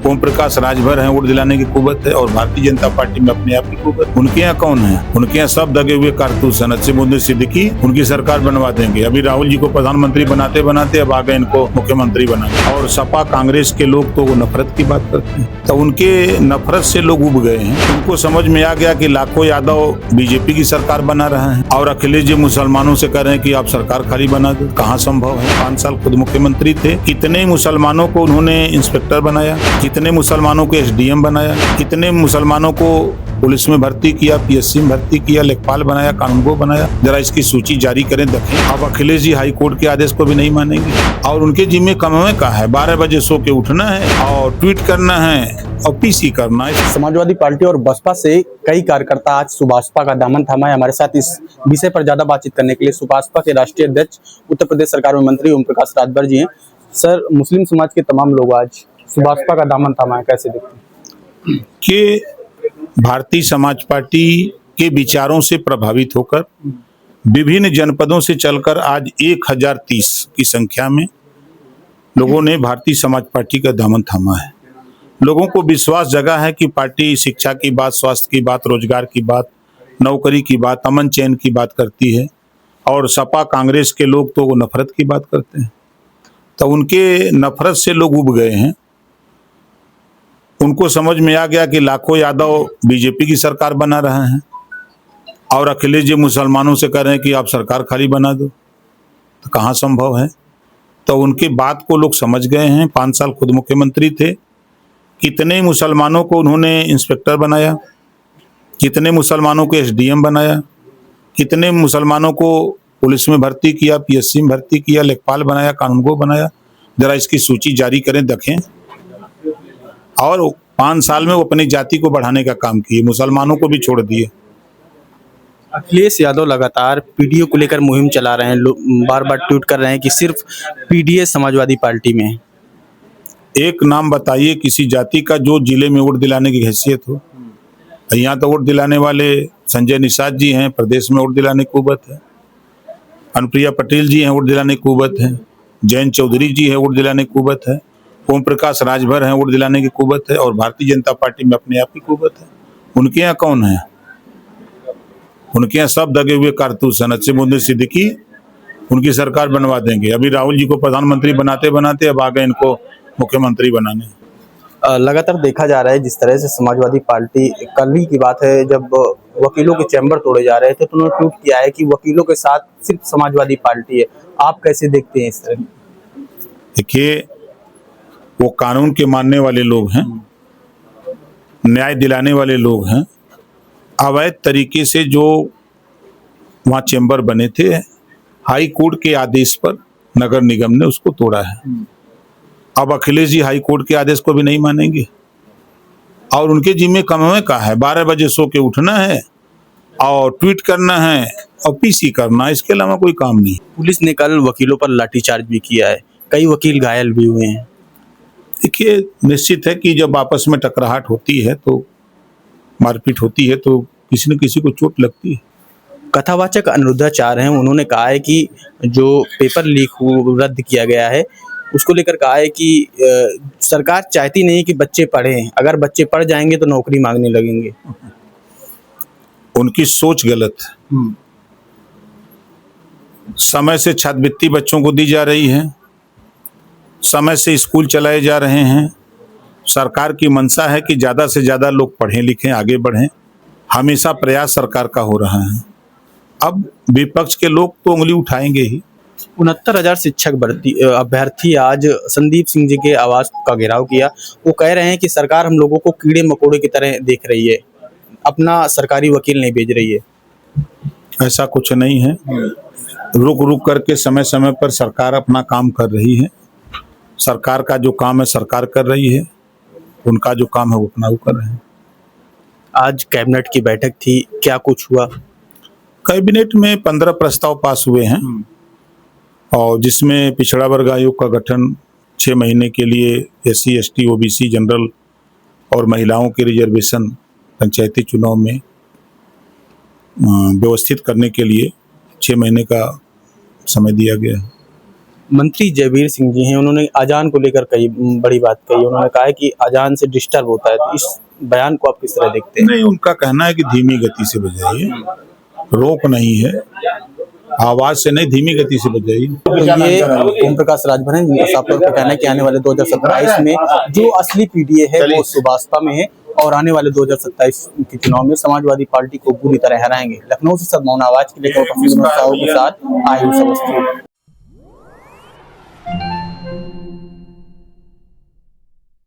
ओम प्रकाश राजभर हैं, वोट दिलाने की कुवत है, और भारतीय जनता पार्टी में अपने आप की कुवत। उनके यहाँ कौन है? उनके यहाँ सब दगे हुए कारतूस हैं। नसीमुद्दीन सिद्दीकी उनकी सरकार बनवा देंगे। अभी राहुल जी को प्रधानमंत्री बनाते बनाते अब आ गए इनको मुख्यमंत्री बनाने। और सपा कांग्रेस के लोग तो वो नफरत की बात करते हैं, तो उनके नफरत से लोग उब गए हैं। उनको समझ में आ गया कि लाखों यादव बीजेपी की सरकार बना रहे हैं और अखिलेश जी मुसलमानों से कह रहे हैं कि आप सरकार खाली बना दो। कहाँ संभव है? 5 साल खुद मुख्यमंत्री थे। कितने मुसलमानों को उन्होंने इंस्पेक्टर बनाया, कितने मुसलमानों को एसडीएम बनाया, कितने मुसलमानों को पुलिस में भर्ती किया, पीएससी में भर्ती किया, लेखपाल बनाया, कानूनगो बनाया। जरा इसकी सूची जारी करें, देखें। अब अखिलेश जी हाई कोर्ट के आदेश को भी नहीं मानेंगे और उनके जिम्मे कमाने का है। 12 बजे सो के उठना है और ट्वीट करना है और पीसी करना है। समाजवादी पार्टी और बसपा से कई कार्यकर्ता आज सुभाषपा का दामन थामा है। हमारे साथ इस विषय पर ज्यादा बातचीत करने के लिए सुभाषपा के राष्ट्रीय अध्यक्ष, उत्तर प्रदेश सरकार में मंत्री ओम प्रकाश राजभर जी हैं। सर, मुस्लिम समाज के तमाम लोग आज सुभाषपा का दामन थामा है, कैसे देखते हैं? कि भारतीय समाज पार्टी के विचारों से प्रभावित होकर विभिन्न जनपदों से चलकर आज 1030 की संख्या में लोगों ने भारतीय समाज पार्टी का दामन थामा है। लोगों को विश्वास जगा है कि पार्टी शिक्षा की बात, स्वास्थ्य की बात, रोजगार की बात, नौकरी की बात, अमन चैन की बात करती है और सपा कांग्रेस के लोग तो वो नफरत की बात करते हैं। तो उनके नफरत से लोग उब गए हैं। उनको समझ में आ गया कि लाखों यादव बीजेपी की सरकार बना रहे हैं और अखिलेश जी मुसलमानों से कह रहे हैं कि आप सरकार खाली बना दो। तो कहाँ संभव है? तो उनके बात को लोग समझ गए हैं। 5 साल खुद मुख्यमंत्री थे। कितने मुसलमानों को उन्होंने इंस्पेक्टर बनाया, कितने मुसलमानों को एसडीएम बनाया, कितने मुसलमानों को पुलिस में भर्ती किया, पीएससी में भर्ती किया, लेखपाल बनाया, कानूनगो बनाया। जरा इसकी सूची जारी करें, देखें। और 5 साल में वो अपनी जाति को बढ़ाने का काम किए, मुसलमानों को भी छोड़ दिए। अखिलेश यादव लगातार पीडीए को लेकर मुहिम चला रहे हैं, बार बार ट्वीट कर रहे हैं कि सिर्फ पीडीए समाजवादी पार्टी में है। एक नाम बताइए किसी जाति का जो जिले में वोट दिलाने की हैसियत हो। यहाँ तो वोट दिलाने वाले संजय निषाद जी हैं, प्रदेश में वोट दिलाने की कुवत है। अनुप्रिया पटेल जी हैं, वोट दिलाने की कुवत है। जयंत चौधरी जी हैं, वोट दिलाने की कुवत है। ओम प्रकाश राजभर हैं, वोट दिलाने की कुवत है और भारतीय जनता पार्टी में अपने आप की कुवत है। उनके यहाँ कौन है? उनके यहाँ सब दगे हुए कारतूस हैं। नसीमुद्दीन सिद्दीकी उनकी सरकार बनवा देंगे। अभी राहुल जी को प्रधानमंत्री बनाते बनाते अब आ गए इनको मुख्यमंत्री बनाने। लगातार देखा जा रहा है जिस तरह से समाजवादी पार्टी, कल ही की बात है जब वकीलों के चैम्बर तोड़े जा रहे थे तो उन्होंने ट्वीट किया है कि वकीलों के साथ सिर्फ समाजवादी पार्टी है। आप कैसे देखते हैं इस तरह? देखिए, वो कानून के मानने वाले लोग हैं, न्याय दिलाने वाले लोग हैं। अवैध तरीके से जो वहाँ चैम्बर बने थे, हाई कोर्ट के आदेश पर नगर निगम ने उसको तोड़ा है। अब अखिलेश जी हाई कोर्ट के आदेश को भी नहीं मानेंगे और उनके जिम्मे कमाने का है। 12 बजे सो के उठना है और ट्वीट करना है और पीसी करना है, इसके अलावा कोई काम नहीं। पुलिस ने कल वकीलों पर लाठीचार्ज भी किया है, कई वकील घायल भी हुए हैं। देखिए, निश्चित है कि जब आपस में टकराहट होती है तो मारपीट होती है तो किसी न किसी को चोट लगती है। कथावाचक अनिरुद्धाचार्य हैं, उन्होंने कहा है कि जो पेपर लीक रद्द किया गया है उसको लेकर कहा है कि सरकार चाहती नहीं कि बच्चे पढ़ें, अगर बच्चे पढ़ जाएंगे तो नौकरी मांगने लगेंगे। उनकी सोच गलत है। समय से छात्रवृत्ति बच्चों को दी जा रही है, समय से स्कूल चलाए जा रहे हैं। सरकार की मंशा है कि ज़्यादा से ज़्यादा लोग पढ़ें लिखें, आगे बढ़ें। हमेशा प्रयास सरकार का हो रहा है। अब विपक्ष के लोग तो उंगली उठाएंगे ही। 69,000 शिक्षक अभ्यर्थी आज संदीप सिंह जी के आवास का घेराव किया। वो कह रहे हैं कि सरकार हम लोगों को कीड़े मकोड़े की तरह देख रही है, अपना सरकारी वकील नहीं भेज रही है। ऐसा कुछ नहीं है। रुक रुक करके समय समय पर सरकार अपना काम कर रही है। सरकार का जो काम है सरकार कर रही है, उनका जो काम है वो अपना वो कर रहे हैं। आज कैबिनेट की बैठक थी, क्या कुछ हुआ? कैबिनेट में 15 प्रस्ताव पास हुए हैं और जिसमें पिछड़ा वर्ग आयोग का गठन 6 महीने के लिए, SC ST OBC जनरल और महिलाओं के रिजर्वेशन पंचायती चुनाव में व्यवस्थित करने के लिए 6 महीने का समय दिया गया है। मंत्री जयवीर सिंह जी हैं, उन्होंने अजान को लेकर कई बड़ी बात कही। उन्होंने कहा है कि अजान से डिस्टर्ब होता है, तो इस बयान को आप किस तरह देखते हैं? नहीं, उनका कहना है कि धीमी गति से बजाइए, रोक नहीं है, आवाज से नहीं, धीमी गति से बजाइए। तो ये ओम प्रकाश राजभर हैं, जिनका साफ तौर पर कहना है कि आने वाले 2027 में जो असली पीडीए है वो सुभाषपा में है और आने वाले 2027 के चुनाव में समाजवादी पार्टी को बुरी तरह हराएंगे। लखनऊ से सदमोहन आवाज के लिए के साथ आयुष अवस्थी।